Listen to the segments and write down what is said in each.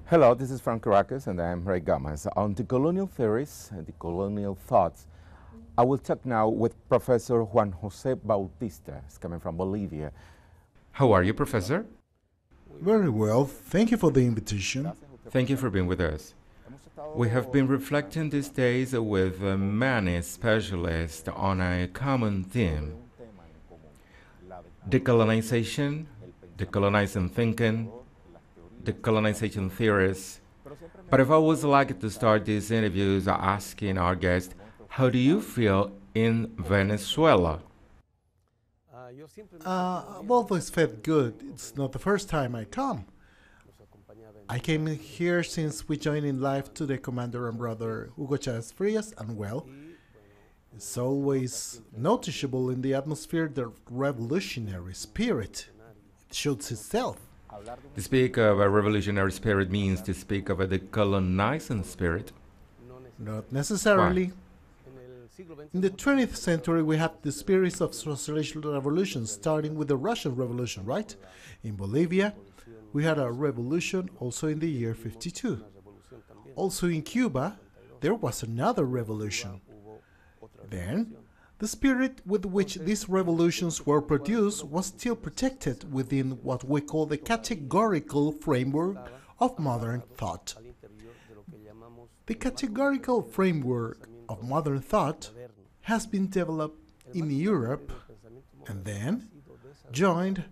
Hello, this is From Caracas, and I'm Rey Gómez. On decolonial theories and decolonial thoughts, I will talk now with Professor Juan José Bautista. He's coming from Bolivia. How are you, Professor? Very well. Thank you for the invitation. Thank you for being with us. We have been reflecting these days with many specialists on a common theme: decolonization, decolonizing thinking, decolonization theories. But I've always liked to start these interviews asking our guests, how do you feel in Venezuela? I've always felt good. It's not the first time I come. I came here since we joined in life to the commander and brother Hugo Chávez Frias, and well, it's always noticeable in the atmosphere the revolutionary spirit. It shows itself. To speak of a revolutionary spirit means to speak of a decolonizing spirit. Not necessarily. Why? In the 20th century, we had the spirits of socialist revolution, starting with the Russian Revolution, right? In Bolivia, we had a revolution also in the year 52. Also in Cuba, there was another revolution. Then, the spirit with which these revolutions were produced was still protected within what we call the categorical framework of modern thought. The categorical framework of modern thought has been developed in Europe and then joined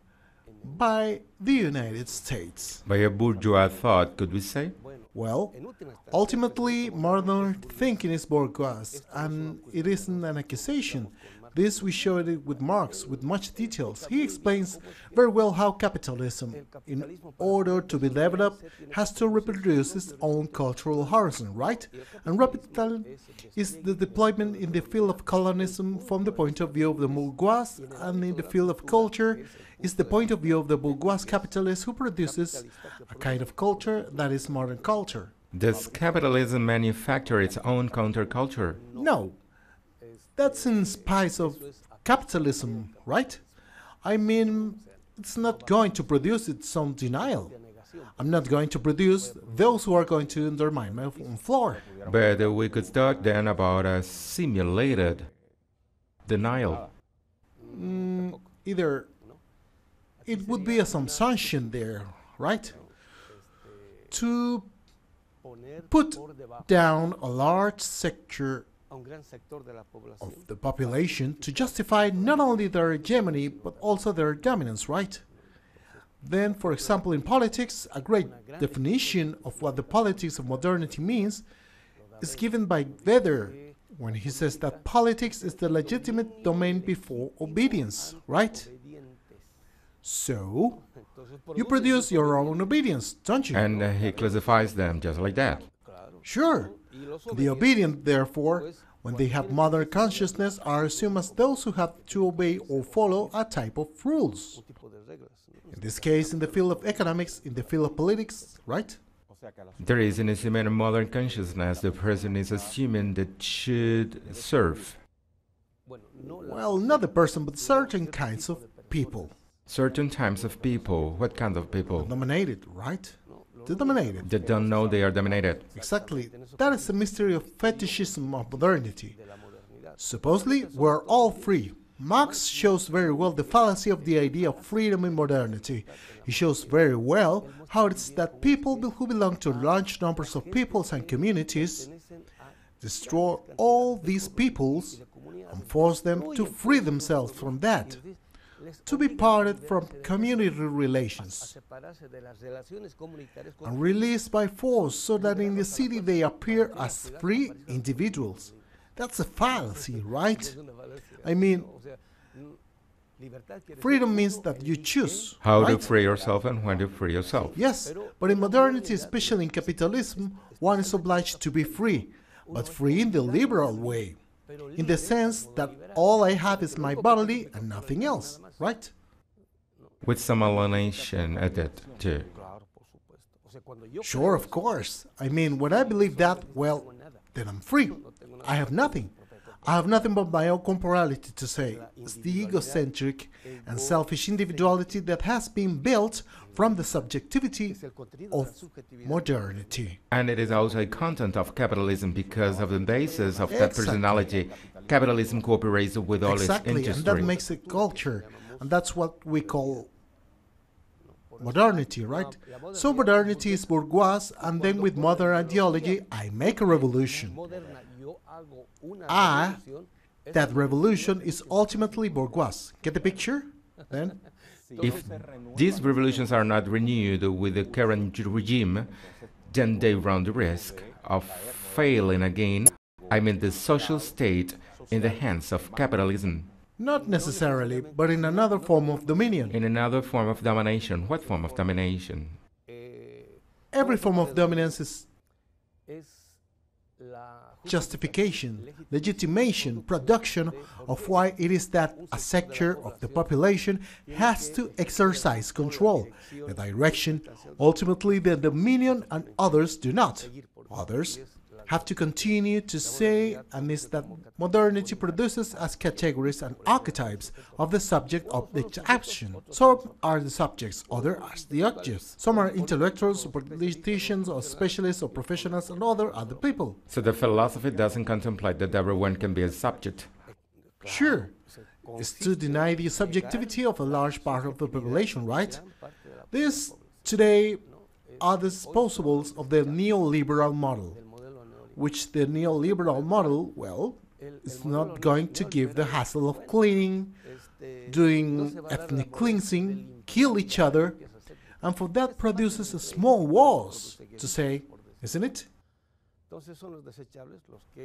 by the United States. By a bourgeois thought, could we say? Well, ultimately, modern thinking is bourgeois, and it isn't an accusation. This we showed it with Marx, with much details. He explains very well how capitalism, in order to be developed, has to reproduce its own cultural horizon, right? And capital is the deployment in the field of colonism from the point of view of the bourgeois, and in the field of culture is the point of view of the bourgeois capitalist who produces a kind of culture that is modern culture. Does capitalism manufacture its own counterculture? No. That's in spite of capitalism, right? I mean, it's not going to produce its own denial. I'm not going to produce those who are going to undermine my own floor. But we could talk then about a simulated denial. Either it would be a assumption there, right? To put down a large sector of the population to justify not only their hegemony but also their dominance, right? Then, for example, in politics, a great definition of what the politics of modernity means is given by Weber when he says that politics is the legitimate domain before obedience, right? So, you produce your own obedience, don't you? And he classifies them just like that. Sure. The obedient, therefore, when they have modern consciousness, are assumed as those who have to obey or follow a type of rules. In this case, in the field of economics, in the field of politics, right? There is an assuming modern consciousness the person is assuming that should serve. Well, not the person, but certain kinds of people. Certain types of people. What kind of people? Dominated, right? The dominated. That don't know they are dominated. Exactly. That is the mystery of fetishism of modernity. Supposedly, we're all free. Marx shows very well the fallacy of the idea of freedom in modernity. He shows very well how it's that people who belong to large numbers of peoples and communities destroy all these peoples and force them to free themselves from that, to be parted from community relations and released by force so that in the city they appear as free individuals. That's a fallacy, right? I mean, freedom means that you choose. How right? to free yourself and when to free yourself. Yes, but in modernity, especially in capitalism, one is obliged to be free, but free in the liberal way, in the sense that all I have is my body and nothing else, right? With some alienation at it too. Sure, of course. I mean, when I believe that, well, then I'm free. I have nothing. I have nothing but my own corporality to say. It's the egocentric and selfish individuality that has been built from the subjectivity of modernity. And it is also a content of capitalism because of the basis of that Exactly. personality. Capitalism cooperates with all Exactly, its and industry. that makes it culture, and that's what we call modernity, right? So modernity is bourgeois, and then with modern ideology, I make a revolution. That revolution is ultimately bourgeois. Get the picture? Then? If these revolutions are not renewed with the current regime, then they run the risk of failing again, I mean the social state, in the hands of capitalism. Not necessarily, but in another form of dominion. In another form of domination. What form of domination? Every form of dominance is justification, legitimation, production of why it is that a sector of the population has to exercise control, the direction, ultimately the dominion, and others do not. Others have to continue to say, and is that modernity produces as categories and archetypes of the subject of the action. Some are the subjects, others are the objects. Some are intellectuals, or politicians, or specialists, or professionals, and others are the people. So the philosophy doesn't contemplate that everyone can be a subject. Sure, it's to deny the subjectivity of a large part of the population, right? These, today, are the disposables of the neoliberal model, which the neoliberal model, well, is not going to give the hassle of cleaning, doing ethnic cleansing, kill each other, and for that produces a small walls, to say, isn't it?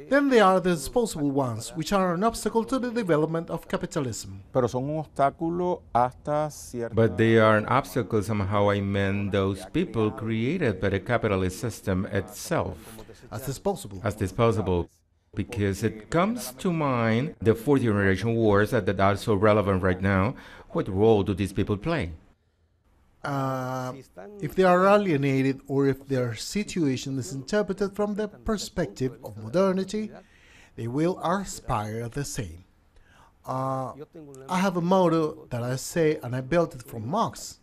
Then they are the disposable ones, which are an obstacle to the development of capitalism. Pero son un obstáculo hasta cierta... But they are an obstacle somehow, I mean, those people created by the capitalist system itself As disposable. as disposable. Because it comes to mind the fourth generation wars that are so relevant right now. What role do these people play? If they are alienated or if their situation is interpreted from the perspective of modernity, they will aspire the same. I have a motto that I say, and I built it from Marx.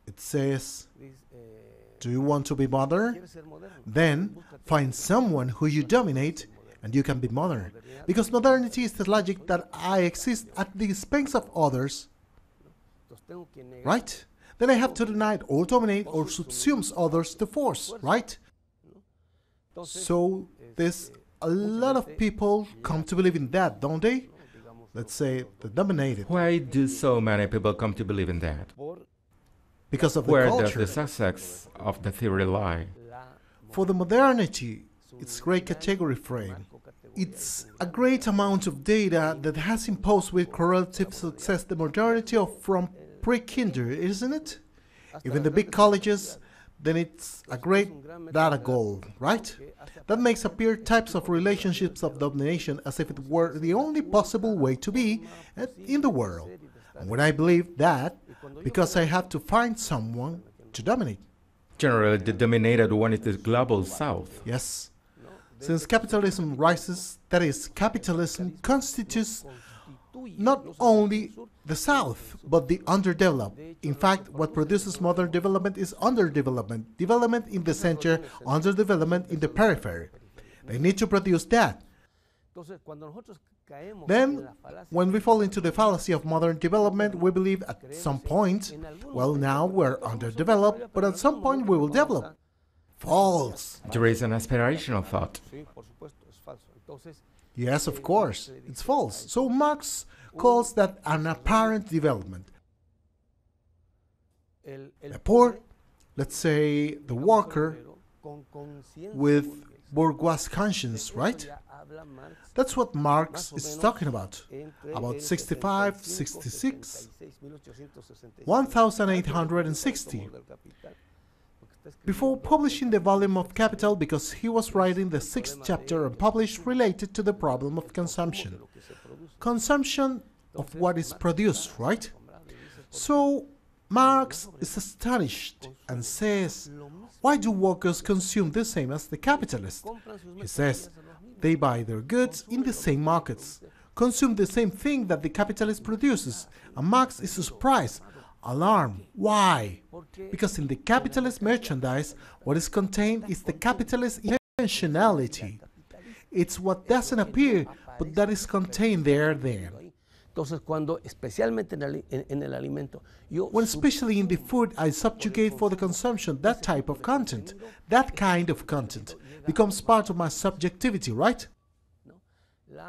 It says, do you want to be modern? Then find someone who you dominate and you can be modern. Because modernity is the logic that I exist at the expense of others. Right? Then I have to deny it or dominate or subsume others to force, right? So there's a lot of people come to believe in that, don't they? Let's say the dominated. Why do so many people come to believe in that? Because of the Where does culture. the success of the theory lie? For the modernity, it's great category frame. It's a great amount of data that has imposed with correlative success the modernity of from pre-kinder, isn't it? Even the big colleges, then it's a great data goal, right? That makes appear types of relationships of domination as if it were the only possible way to be in the world. And when I believe that, because I have to find someone to dominate. Generally, the dominated one is the global south. Yes. Since capitalism rises, that is, capitalism constitutes not only the South, but the underdeveloped. In fact, what produces modern development is underdevelopment. Development in the center, underdevelopment in the periphery. They need to produce that. Then, when we fall into the fallacy of modern development, we believe at some point, well, now we're underdeveloped, but at some point we will develop. False. There is an aspirational thought. Yes, of course, it's false. So Marx calls that an apparent development. The poor, let's say the worker, with bourgeois conscience, right? That's what Marx is talking about 65, 66, 1860. Before publishing the volume of Capital, because he was writing the 6th chapter and published related to the problem of consumption. Consumption of what is produced, right? So Marx is astonished and says, why do workers consume the same as the capitalists? He says, they buy their goods in the same markets, consume the same thing that the capitalist produces, and Marx is surprised, alarmed. Why? Because in the capitalist merchandise, what is contained is the capitalist intentionality. It's what doesn't appear, but that is contained there then. When especially in the food I subjugate for the consumption, that type of content, that kind of content, becomes part of my subjectivity, right?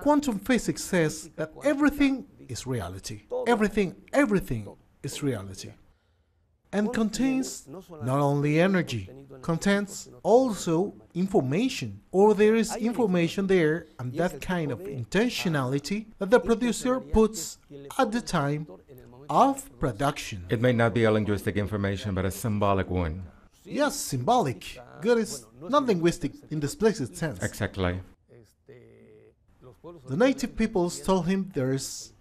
Quantum physics says that everything is reality. Everything is reality. And contains not only energy, contains also information, or there is information there, and that kind of intentionality that the producer puts at the time of production. It may not be a linguistic information, but a symbolic one. Yes, symbolic. Good is not linguistic in the explicit sense. Exactly. The native peoples told him there's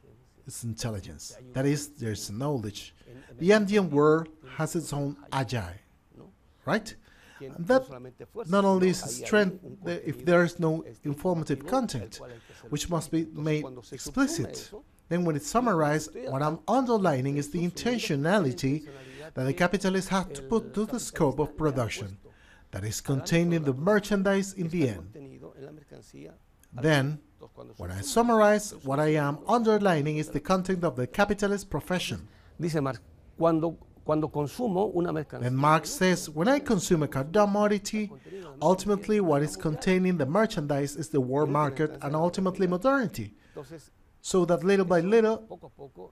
intelligence, that is, there's knowledge. The Andean world has its own agile, right? And that not only is strength if there is no informative content, which must be made explicit. Then when it's summarized, what I'm underlining is the intentionality that the capitalists have to put to the scope of production, that is contained in the merchandise in the end. Then, when I summarize, what I am underlining is the content of the capitalist profession. Then Marx says, when I consume a commodity, ultimately what is contained in the merchandise is the world market and ultimately modernity. So that little by little,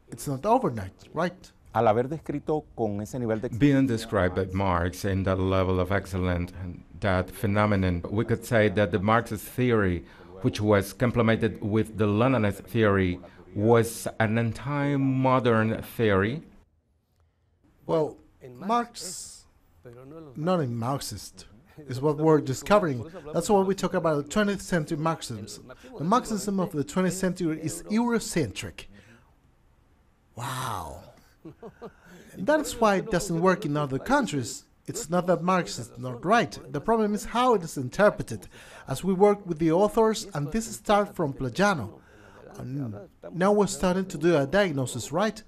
it's not overnight, right? Al haber descrito con ese nivel de Being described by Marx in that level of excellence, and that phenomenon, we could say that the Marxist theory, which was complemented with the Leninist theory, was an anti-modern theory. Well, Marx, not in Marxist, is what we're discovering. That's why we talk about the 20th century Marxism. The Marxism of the 20th century is Eurocentric. Wow. And that is why it doesn't work in other countries. It's not that Marx is not right. The problem is how it is interpreted. As we work with the authors, and this starts from Plejano. And now we're starting to do a diagnosis, right?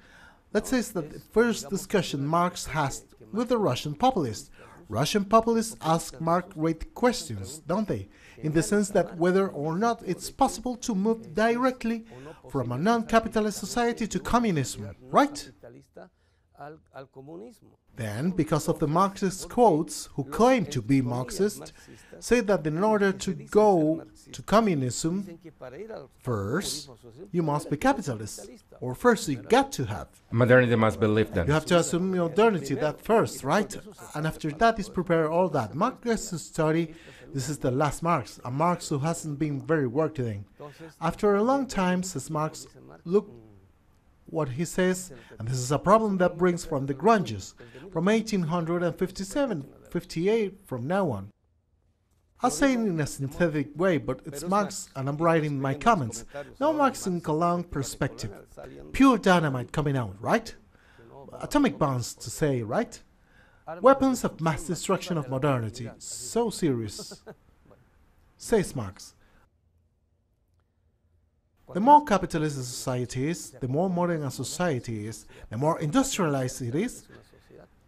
Let's say that the first discussion Marx has with the Russian populists. Russian populists ask Marx great questions, don't they? In the sense that whether or not it's possible to move directly from a non-capitalist society to communism, right? Then, because of the Marxist quotes, who claim to be Marxist, say that in order to go to communism, first, you must be capitalist, or first you got to have. Modernity must be lived in. You have to assume modernity that first, right? And after that is prepare all that. Marx's study, this is the last Marx, a Marx who hasn't been very working. After a long time, says Marx, look what he says, and this is a problem that brings from the grunges, from 1857, 58, from now on. I'll say it in a synthetic way, but it's Marx, and I'm writing my comments. No Marx in a long perspective. Pure dynamite coming out, right? Atomic bombs, to say, right? Weapons of mass destruction of modernity. So serious. Says Marx. The more capitalist a society is, the more modern a society is, the more industrialized it is,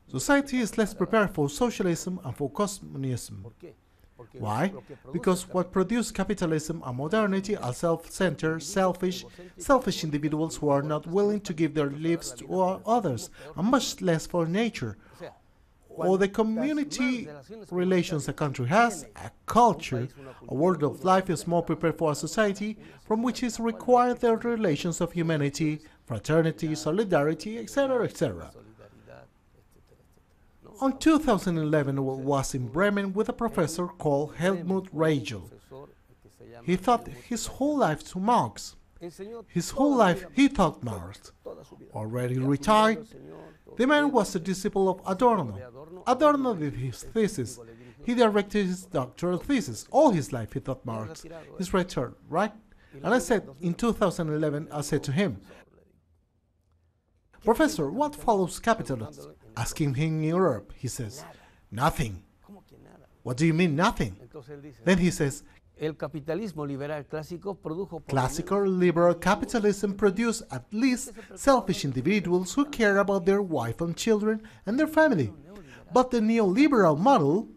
society is less prepared for socialism and for communism. Why? Because what produced capitalism and modernity are self-centered, selfish individuals who are not willing to give their lives to others, and much less for nature. Or the community relations a country has, a culture, a world of life is more prepared for a society from which is required the relations of humanity, fraternity, solidarity, etc., etc. On 2011, I was in Bremen with a professor called Helmut Reichel. He thought his whole life to Marx. His whole life he taught Marx. Already retired, the man was a disciple of Adorno. Adorno did his thesis. He directed his doctoral thesis. All his life he taught Marx. He's retired, right? And I said, in 2011, I said to him, Professor, what follows capitalism? Asking him in Europe, he says, nothing. What do you mean, nothing? Then he says, classical liberal capitalism produced at least selfish individuals who care about their wife and children and their family. But the neoliberal model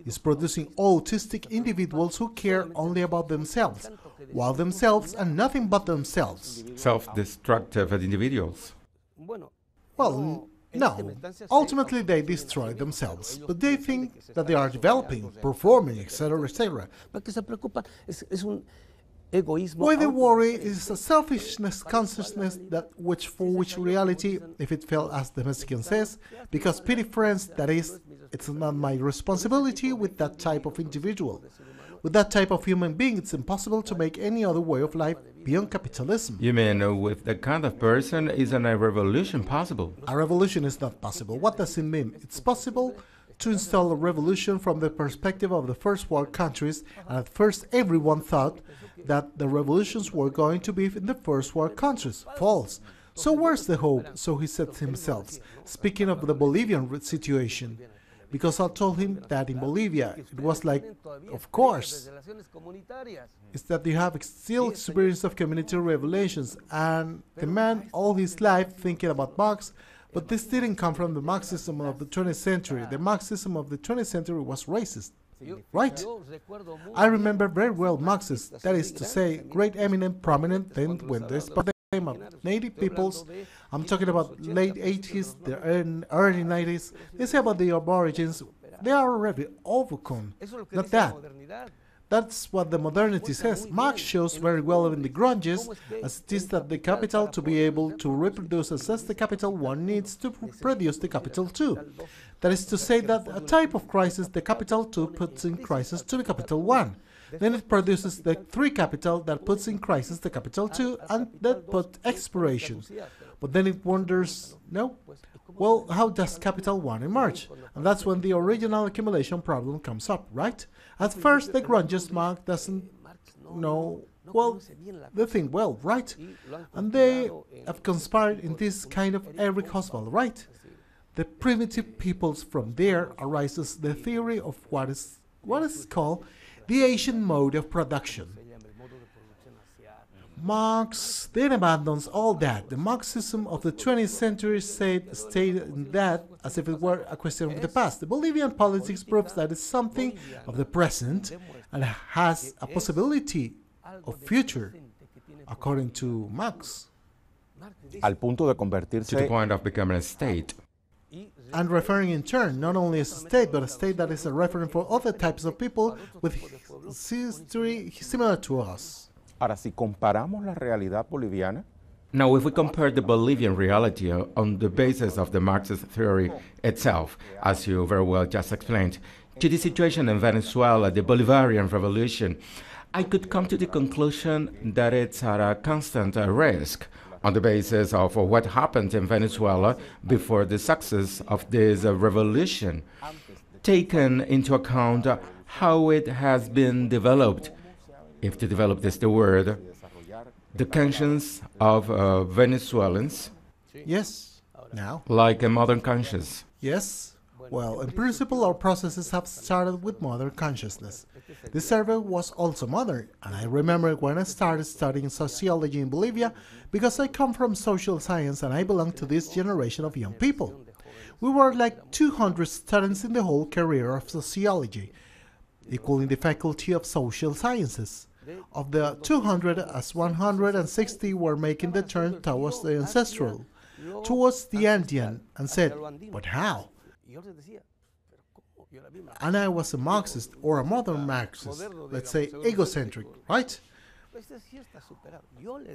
is producing autistic individuals who care only about themselves, while themselves and nothing but themselves. Self-destructive individuals. Well, no. Ultimately, they destroy themselves, but they think that they are developing, performing, etc., etc. Why they worry is a selfishness consciousness for which reality, if it fell as the Mexican says, because pity friends, that is, it's not my responsibility with that type of individual. With that type of human being, it's impossible to make any other way of life beyond capitalism. You mean with that kind of person, isn't a revolution possible? A revolution is not possible. What does it mean? It's possible to install a revolution from the perspective of the first world countries, and at first everyone thought that the revolutions were going to be in the first world countries. False. So where's the hope? So he said to himself, speaking of the Bolivian situation. Because I told him that in Bolivia, it was like, of course, it's that you have still experience of community revelations, and the man all his life thinking about Marx, but this didn't come from the Marxism of the 20th century. The Marxism of the 20th century was racist, right? I remember very well Marxists, that is to say, great, eminent, prominent, then when they spoke of native peoples, I'm talking about late 80s, the early 90s, they say about the aborigines, they are already overcome. Not that. That's what the modernity says. Marx shows very well in the grunges, as it is that the capital, to be able to reproduce as the capital one needs to produce the capital two. That is to say that a type of crisis the capital two puts in crisis to the capital one. Then it produces the 3 capital that puts in crisis the capital 2 and that put expiration. But then it wonders, no? Well, how does capital 1 emerge? And that's when the original accumulation problem comes up, right? At first, the grunges Marx doesn't know, well, they think well, right? And they have conspired in this kind of Eric Hobsbawm, right? The primitive peoples, from there arises the theory of what is called the Asian mode of production. Marx then abandons all that. The Marxism of the 20th century stayed in that as if it were a question of the past. The Bolivian politics proves that it's something of the present and has a possibility of future, according to Marx. Al punto de To the convertirse point of becoming a state. And referring in turn, not only as a state, but a state that is a reference for other types of people with history similar to us. Ahora, si comparamos la realidad boliviana Now, if we compare the Bolivian reality on the basis of the Marxist theory itself, as you very well just explained, to the situation in Venezuela, the Bolivarian Revolution, I could come to the conclusion that it's at a constant risk on the basis of what happened in Venezuela before the success of this revolution, taken into account how it has been developed, if to develop is the word, the conscience of Venezuelans. Yes. Now? Like a modern conscience. Yes. Well, in principle, our processes have started with modern consciousness. This survey was also modern, and I remember when I started studying sociology in Bolivia, because I come from social science and I belong to this generation of young people. We were like 200 students in the whole career of sociology, equaling the faculty of social sciences. Of the 200, as 160 were making the turn towards the ancestral, towards the Andean, and said, but how? And I was a Marxist, or a modern Marxist, let's say egocentric, right?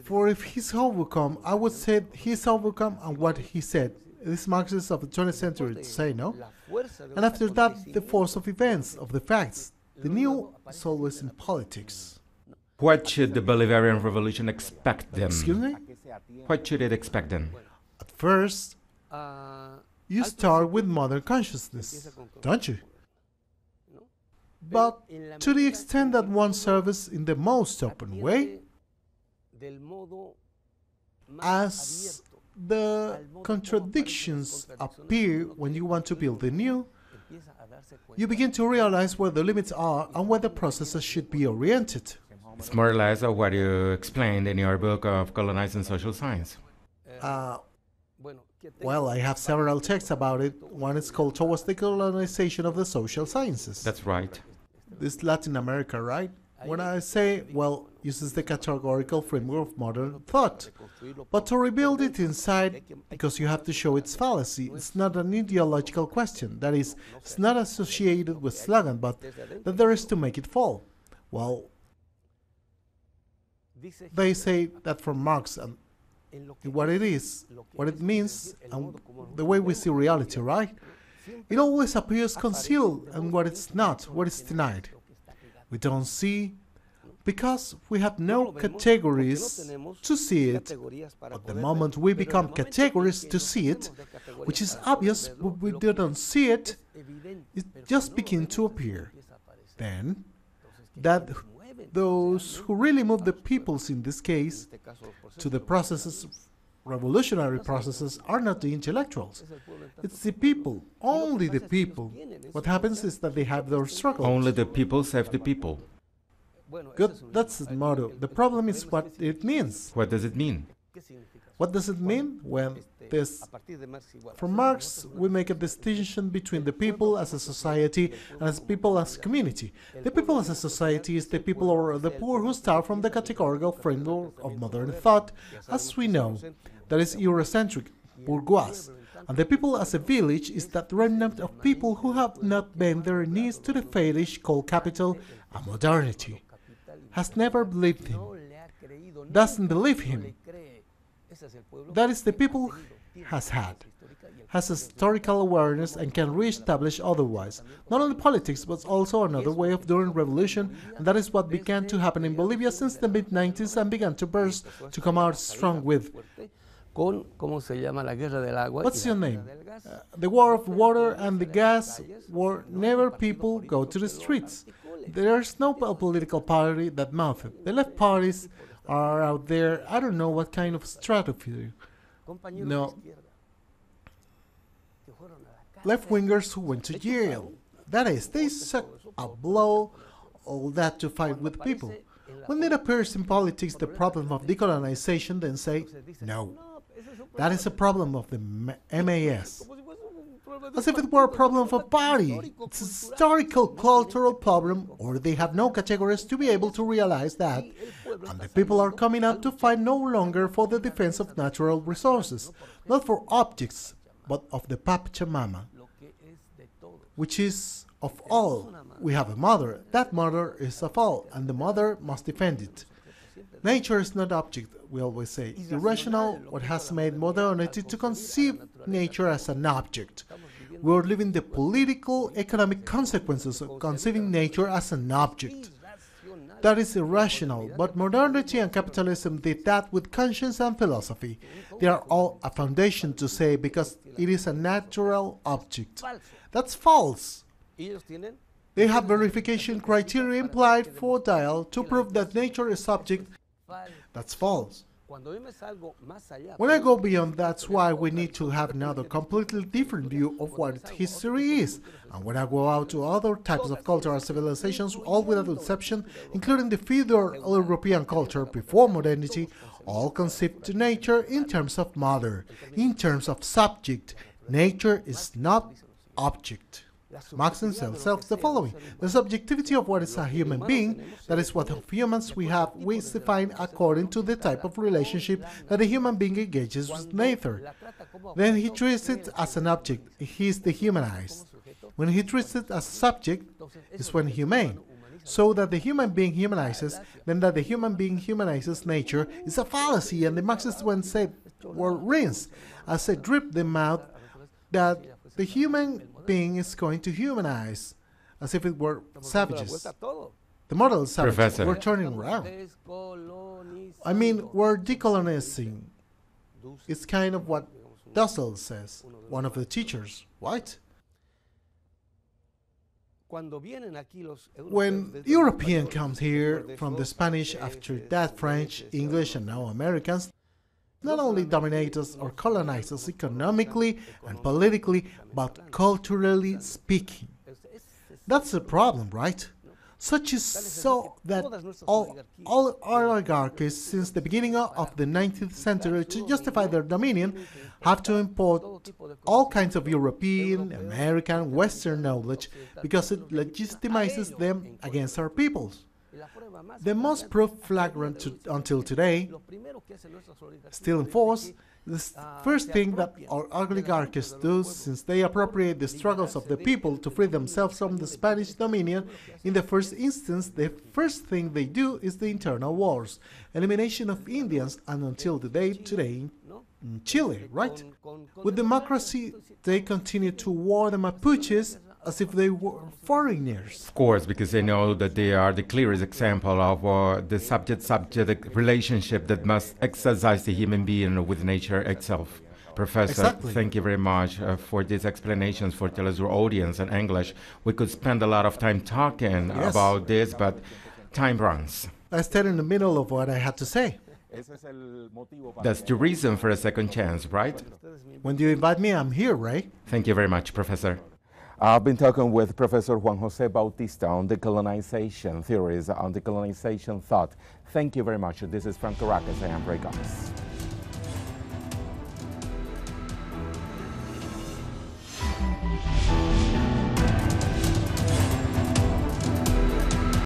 For if he's overcome, I would say he's overcome and what he said. This Marxists of the 20th century say, no? And after that, the force of events, of the facts. The new is always in politics. What should the Bolivarian Revolution expect then? Excuse me? What should it expect then? At first, you start with modern consciousness, don't you? But to the extent that one serves in the most open way, as the contradictions appear when you want to build the new, you begin to realize where the limits are and where the processes should be oriented. It's more or less what you explained in your book of Colonizing Social Science. Well, I have several texts about it. One is called Towards the Colonization of the Social Sciences. That's right. This is Latin America, right? When I say, well, uses the categorical framework of modern thought. But to rebuild it inside, because you have to show its fallacy, it's not an ideological question. That is, it's not associated with slogan, but that there is to make it fall. Well, they say that from Marx and what it is, what it means, and the way we see reality, right? It always appears concealed, and what it's not, what is denied. We don't see, because we have no categories to see it. But the moment we become categories to see it, which is obvious, but we don't see it, it just begins to appear. Then, that those who really move the peoples in this case to the processes, revolutionary processes, are not the intellectuals. It's the people, only the people. What happens is that they have their struggles. Only the people save the people. Good, that's the motto. The problem is what it means. What does it mean? What does it mean? When from Marx, we make a distinction between the people as a society and as people as a community. The people as a society is the people or the poor who start from the categorical framework of modern thought, as we know, that is Eurocentric, bourgeois. And the people as a village is that remnant of people who have not bent their knees to the fetish called capital and modernity, has never believed him, doesn't believe him. That is the people has historical awareness and can re-establish otherwise. Not only politics, but also another way of doing revolution, and that is what began to happen in Bolivia since the mid-90s and began to burst, to come out strong with. What's your name? The war of water and the gas were never people go to the streets. There's no political party that mouthed it. The left parties are out there, I don't know what kind of stratosphere. No. Left-wingers who went to jail. That is, they suck a blow, all that to fight with people. When it appears in politics the problem of decolonization, then say, no. That is a problem of the MAS. As if it were a problem of a party. It's a historical, cultural problem, or they have no categories to be able to realize that, and the people are coming up to fight no longer for the defense of natural resources, not for objects, but of the Pachamama, which is of all. We have a mother, that mother is of all, and the mother must defend it. Nature is not object, we always say. Irrational, what has made modernity to conceive nature as an object. We are living the political, economic consequences of conceiving nature as an object. That is irrational, but modernity and capitalism did that with conscience and philosophy. They are all a foundation to say because it is a natural object. That's false. They have verification criteria implied for dial to prove that nature is object. That's false. When I go beyond, that's why we need to have another completely different view of what history is. And when I go out to other types of cultural civilizations, all without exception, including the feudal European culture before modernity, all conceived nature in terms of mother, in terms of subject. Nature is not object. Marx himself says the following: the subjectivity of what is a human being, that is what of humans we have, we define according to the type of relationship that a human being engages with nature. Then he treats it as an object, he is dehumanized. When he treats it as a subject, is when humane. So that the human being humanizes, then that the human being humanizes nature is a fallacy, and the Marxists when said, were rinse, as a drip the mouth, that the human being is going to humanize, as if it were savages. The model savages. Professor. We're turning around. I mean, we're decolonizing. It's kind of what Dussel says, one of the teachers, right? When European comes here, from the Spanish, after that French, English, and now Americans, not only dominate us or colonize us economically and politically, but culturally speaking. That's the problem, right? Such is so that all oligarchies since the beginning of the 19th century, to justify their dominion, have to import all kinds of European, American, Western knowledge because it legitimizes them against our peoples. The most proof flagrant until today, still in force, the first thing that our oligarchies do, since they appropriate the struggles of the people to free themselves from the Spanish dominion, in the first instance, the first thing they do is the internal wars, elimination of Indians, and until the day today, in Chile, right? With democracy, they continue to war the Mapuches as if they were foreigners. Of course, because they know that they are the clearest example of the subject-subject relationship that must exercise the human being with nature itself. Professor, Exactly. Thank you very much for these explanations for Telesur audience in English. We could spend a lot of time talking Yes. about this, but time runs. I stayed in the middle of what I had to say. That's the reason for a second chance, right? When you invite me, I'm here, right? Thank you very much, Professor. I've been talking with Professor Juan José Bautista on decolonization theories, on decolonization thought. Thank you very much. This is From Caracas. I am Rey Gómez.